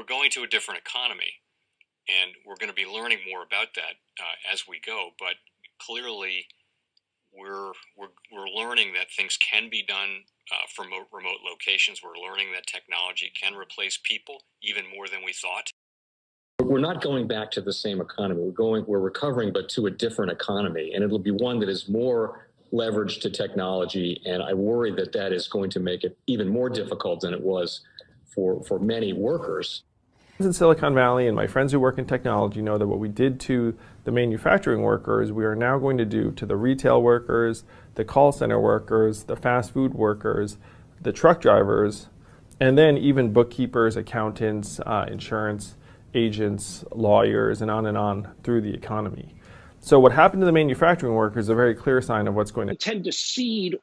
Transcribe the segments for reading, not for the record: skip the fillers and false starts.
we're going to a different economy, and we're going to be learning more about that as we go. But clearly, we're learning that things can be done from remote locations. We're learning that technology can replace people even more than we thought. We're not going back to the same economy. We're recovering, but to a different economy, and it'll be one that is more leveraged to technology. And I worry that that is going to make it even more difficult than it was for many workers. In Silicon Valley, and my friends who work in technology know that what we did to the manufacturing workers, we are now going to do to the retail workers, the call center workers, the fast food workers, the truck drivers, and then even bookkeepers, accountants, insurance agents, lawyers, and on through the economy. So what happened to the manufacturing workers is a very clear sign of what's going to tend to seed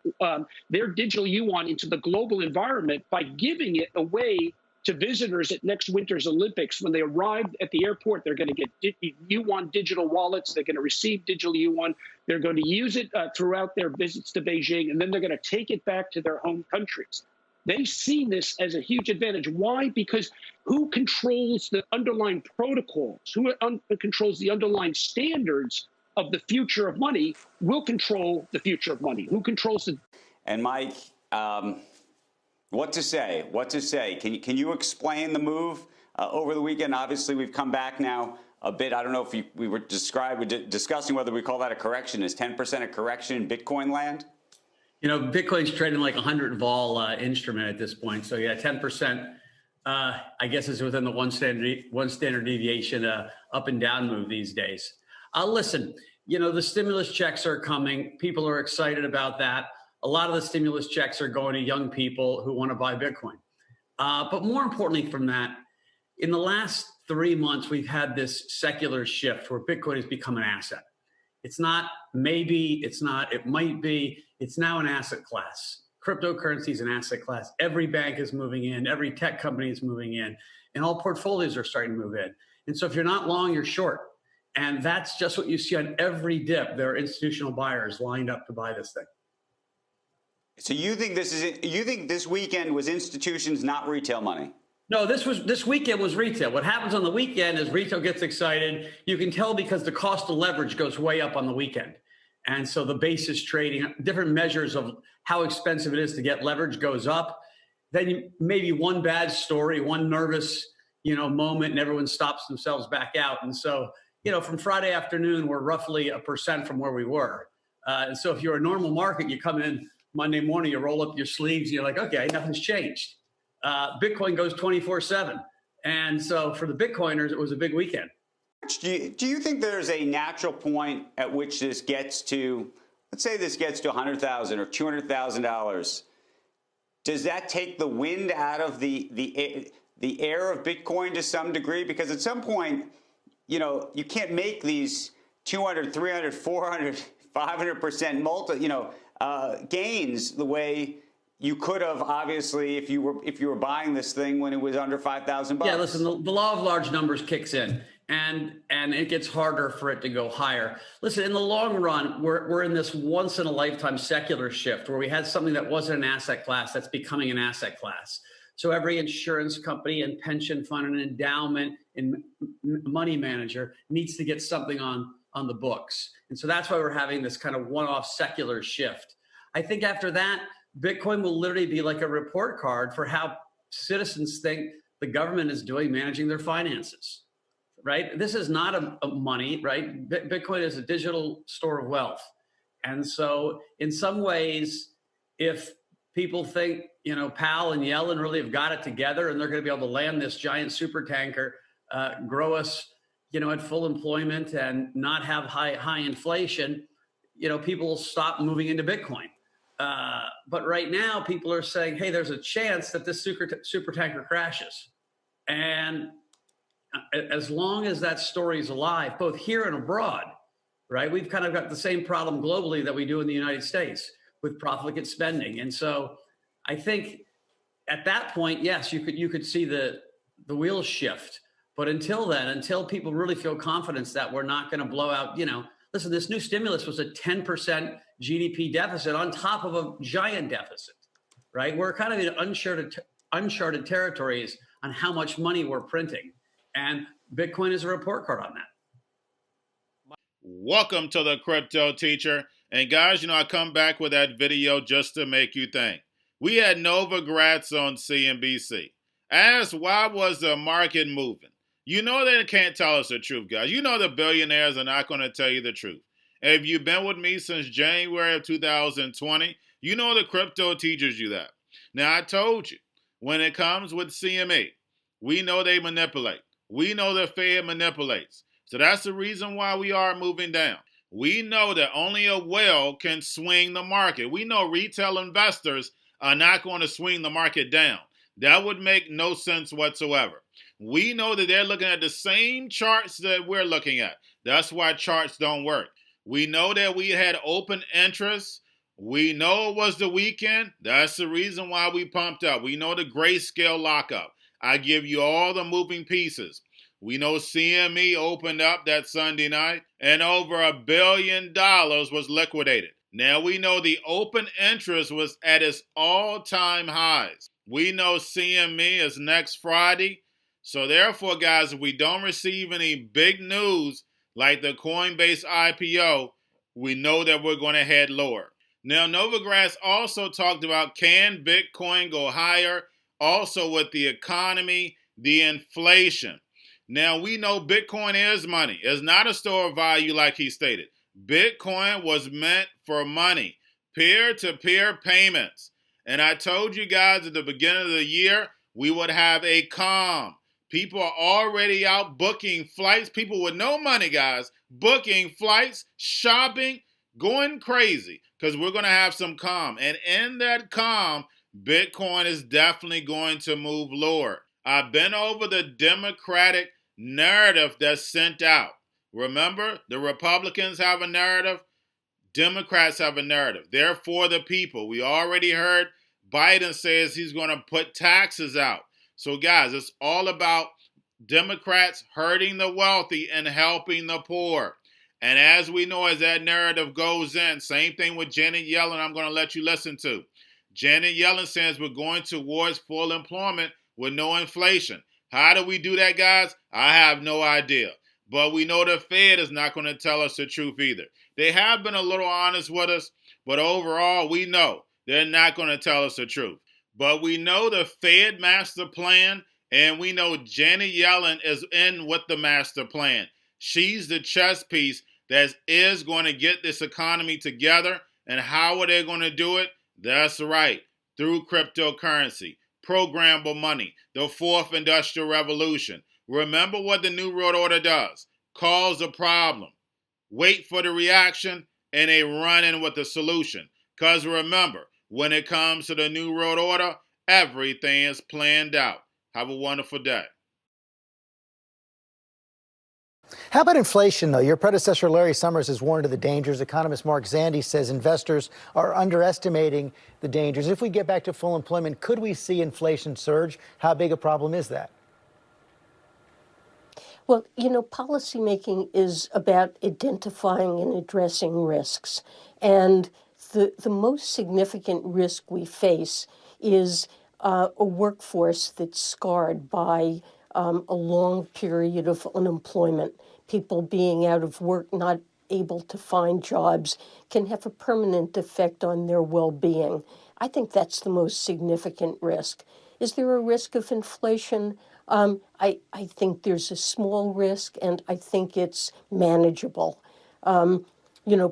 their digital yuan into the global environment by giving it away to visitors at next winter's Olympics. When they arrive at the airport, they're going to get yuan digital wallets. They're going to receive digital yuan. They're going to use it throughout their visits to Beijing, and then they're going to take it back to their home countries. They see this as a huge advantage. Why? Because who controls the underlying protocols, who controls the underlying standards of the future of money will control the future of money. Who controls the... And Mike, what to say? What to say? Can you explain the move over the weekend? Obviously, we've come back now a bit. I don't know if we were discussing whether we call that a correction. Is 10% a correction in Bitcoin land? You know, Bitcoin's trading like 100 vol instrument at this point. So yeah, 10%, I guess, is within the one standard deviation up and down move these days. Listen, you know, the stimulus checks are coming. People are excited about that. A lot of the stimulus checks are going to young people who want to buy Bitcoin. But more importantly from that, in the last 3 months, we've had this secular shift where Bitcoin has become an asset. It's not maybe, it's not, it might be, it's now an asset class. Cryptocurrency is an asset class. Every bank is moving in, every tech company is moving in, and all portfolios are starting to move in. And so if you're not long, you're short. And that's just what you see on every dip. There are institutional buyers lined up to buy this thing. So you think this weekend was institutions, not retail money? No, this weekend was retail. What happens on the weekend is retail gets excited. You can tell because the cost of leverage goes way up on the weekend. And so the basis trading, different measures of how expensive it is to get leverage goes up. Then maybe one bad story, one nervous, moment, and everyone stops themselves back out. And so, from Friday afternoon, we're roughly 1% from where we were. And so if you're a normal market, you come in Monday morning, you roll up your sleeves, and you're like, okay, nothing's changed. Bitcoin goes 24/7. And so for the Bitcoiners, it was a big weekend. Do you think there's a natural point at which this gets to, let's say this gets to $100,000 or $200,000? Does that take the wind out of the air of Bitcoin to some degree? Because at some point, you can't make these 200, 300, 400, 500% gains the way you could have, obviously, if you were buying this thing when it was under $5,000. Yeah, listen, the law of large numbers kicks in, and it gets harder for it to go higher. Listen, in the long run, we're in this once in a lifetime secular shift where we had something that wasn't an asset class that's becoming an asset class. So every insurance company and pension fund and endowment and money manager needs to get something on the books. And so that's why we're having this kind of one-off secular shift. I think after that, Bitcoin will literally be like a report card for how citizens think the government is doing managing their finances, right? This is not a money, right? Bitcoin is a digital store of wealth. And so in some ways, if people think, Powell and Yellen really have got it together and they're going to be able to land this giant super tanker, grow us, at full employment and not have high inflation, people will stop moving into Bitcoin. But right now, people are saying, hey, there's a chance that this super tanker crashes. And as long as that story is alive, both here and abroad, right, we've kind of got the same problem globally that we do in the United States with profligate spending. And so I think at that point, yes, you could see the wheels shift. But until then, until people really feel confidence that we're not going to blow out, listen, this new stimulus was a 10% GDP deficit on top of a giant deficit, right? We're kind of in uncharted territories on how much money we're printing. And Bitcoin is a report card on that. Welcome to the Crypto Teacher. And guys, I come back with that video just to make you think. We had Novogratz on CNBC. Asked why was the market moving? They can't tell us the truth, guys. The billionaires are not going to tell you the truth. And if you've been with me since January of 2020, the crypto teaches you that. Now, I told you, when it comes with CME, we know they manipulate. We know the Fed manipulates. So that's the reason why we are moving down. We know that only a whale can swing the market. We know retail investors are not going to swing the market down. That would make no sense whatsoever. We know that they're looking at the same charts that we're looking at. That's why charts don't work. We know that we had open interest. We know it was the weekend. That's the reason why we pumped up. We know the grayscale lockup. I give you all the moving pieces. We know CME opened up that Sunday night and over $1 billion was liquidated. Now we know the open interest was at its all-time highs. We know CME is next Friday. So therefore, guys, if we don't receive any big news like the Coinbase IPO, we know that we're going to head lower. Now, Novogratz also talked about, can Bitcoin go higher? Also with the economy, the inflation. Now, we know Bitcoin is money. It's not a store of value like he stated. Bitcoin was meant for money, peer-to-peer payments. And I told you guys at the beginning of the year, we would have a calm. People are already out booking flights. People with no money, guys, booking flights, shopping, going crazy because we're going to have some calm. And in that calm, Bitcoin is definitely going to move lower. I've been over the Democratic narrative that's sent out. Remember, the Republicans have a narrative. Democrats have a narrative. They're for the people. We already heard Biden says he's going to put taxes out. So, guys, it's all about Democrats hurting the wealthy and helping the poor. And as we know, as that narrative goes in, same thing with Janet Yellen, I'm going to let you listen to. Janet Yellen says we're going towards full employment with no inflation. How do we do that, guys? I have no idea. But we know the Fed is not going to tell us the truth either. They have been a little honest with us, but overall, we know they're not going to tell us the truth. But we know the Fed master plan, and we know Janet Yellen is in with the master plan. She's the chess piece that is going to get this economy together. And how are they going to do it? That's right, through cryptocurrency, programmable money, the fourth industrial revolution. Remember what the New World Order does. Cause a problem, wait for the reaction, and they run in with the solution. Because remember, when it comes to the New World Order, everything is planned out. Have a wonderful day. How about inflation, though? Your predecessor, Larry Summers, has warned of the dangers. Economist Mark Zandi says investors are underestimating the dangers. If we get back to full employment, could we see inflation surge? How big a problem is that? Well, policymaking is about identifying and addressing risks. And the most significant risk we face is a workforce that's scarred by a long period of unemployment. People being out of work, not able to find jobs, can have a permanent effect on their well-being. I think that's the most significant risk. Is there a risk of inflation? I think there's a small risk, and I think it's manageable.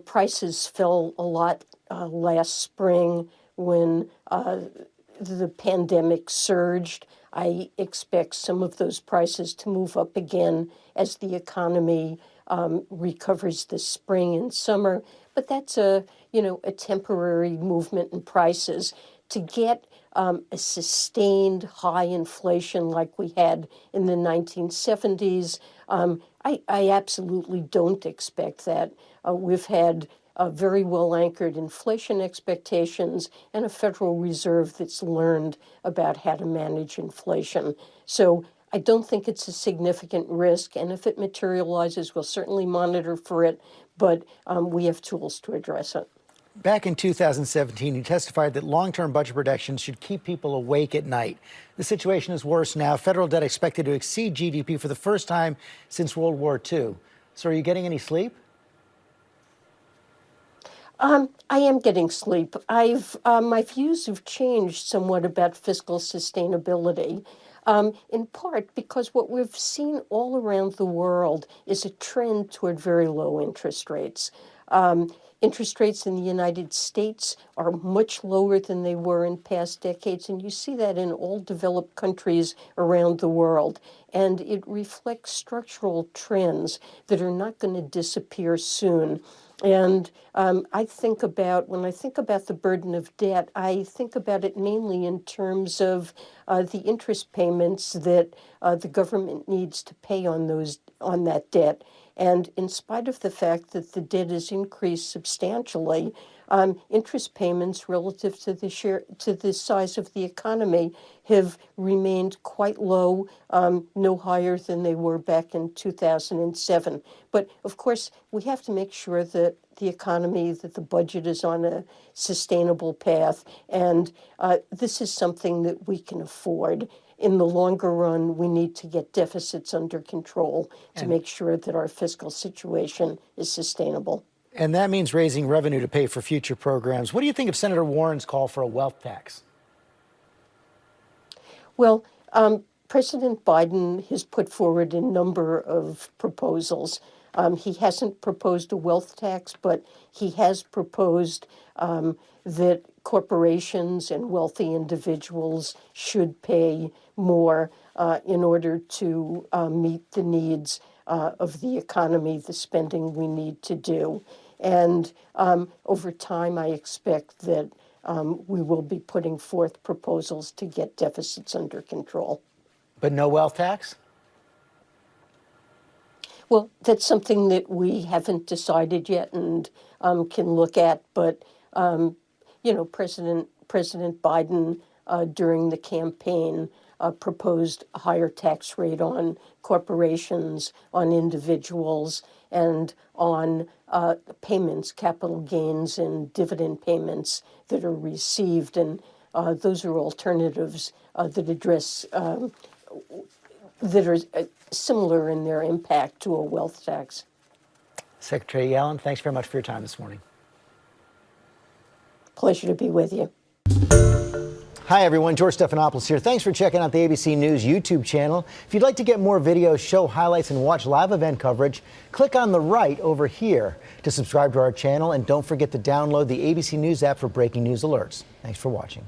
Prices fell a lot last spring when the pandemic surged. I expect some of those prices to move up again as the economy recovers this spring and summer. But that's a temporary movement in prices. To get a sustained high inflation like we had in the 1970s, I absolutely don't expect that. We've had very well-anchored inflation expectations and a Federal Reserve that's learned about how to manage inflation. So I don't think it's a significant risk, and if it materializes, we'll certainly monitor for it, but we have tools to address it. Back in 2017, you testified that long-term budget projections should keep people awake at night. The situation is worse now. Federal debt expected to exceed GDP for the first time since World War II. So are you getting any sleep? I am getting sleep. My views have changed somewhat about fiscal sustainability, in part because what we've seen all around the world is a trend toward very low interest rates. Interest rates in the United States are much lower than they were in past decades, and you see that in all developed countries around the world. And it reflects structural trends that are not going to disappear soon. And when I think about the burden of debt, I think about it mainly in terms of the interest payments that the government needs to pay on that debt. And in spite of the fact that the debt has increased substantially, interest payments relative to the size of the economy have remained quite low, no higher than they were back in 2007. But of course, we have to make sure that the budget is on a sustainable path, and this is something that we can afford. In the longer run, we need to get deficits under control to make sure that our fiscal situation is sustainable. And that means raising revenue to pay for future programs. What do you think of Senator Warren's call for a wealth tax? Well, President Biden has put forward a number of proposals. He hasn't proposed a wealth tax, but he has proposed that corporations and wealthy individuals should pay more in order to meet the needs of the economy, the spending we need to do. And over time, I expect that we will be putting forth proposals to get deficits under control. But no wealth tax? Well, that's something that we haven't decided yet and can look at. But, President Biden during the campaign proposed a higher tax rate on corporations, on individuals, and on payments, capital gains and dividend payments that are received. And those are alternatives that address, that are similar in their impact to a wealth tax. Secretary Yellen, thanks very much for your time this morning. Pleasure to be with you. Hi, everyone. George Stephanopoulos here. Thanks for checking out the ABC News YouTube channel. If you'd like to get more videos, show highlights, and watch live event coverage, click on the right over here to subscribe to our channel. And don't forget to download the ABC News app for breaking news alerts. Thanks for watching.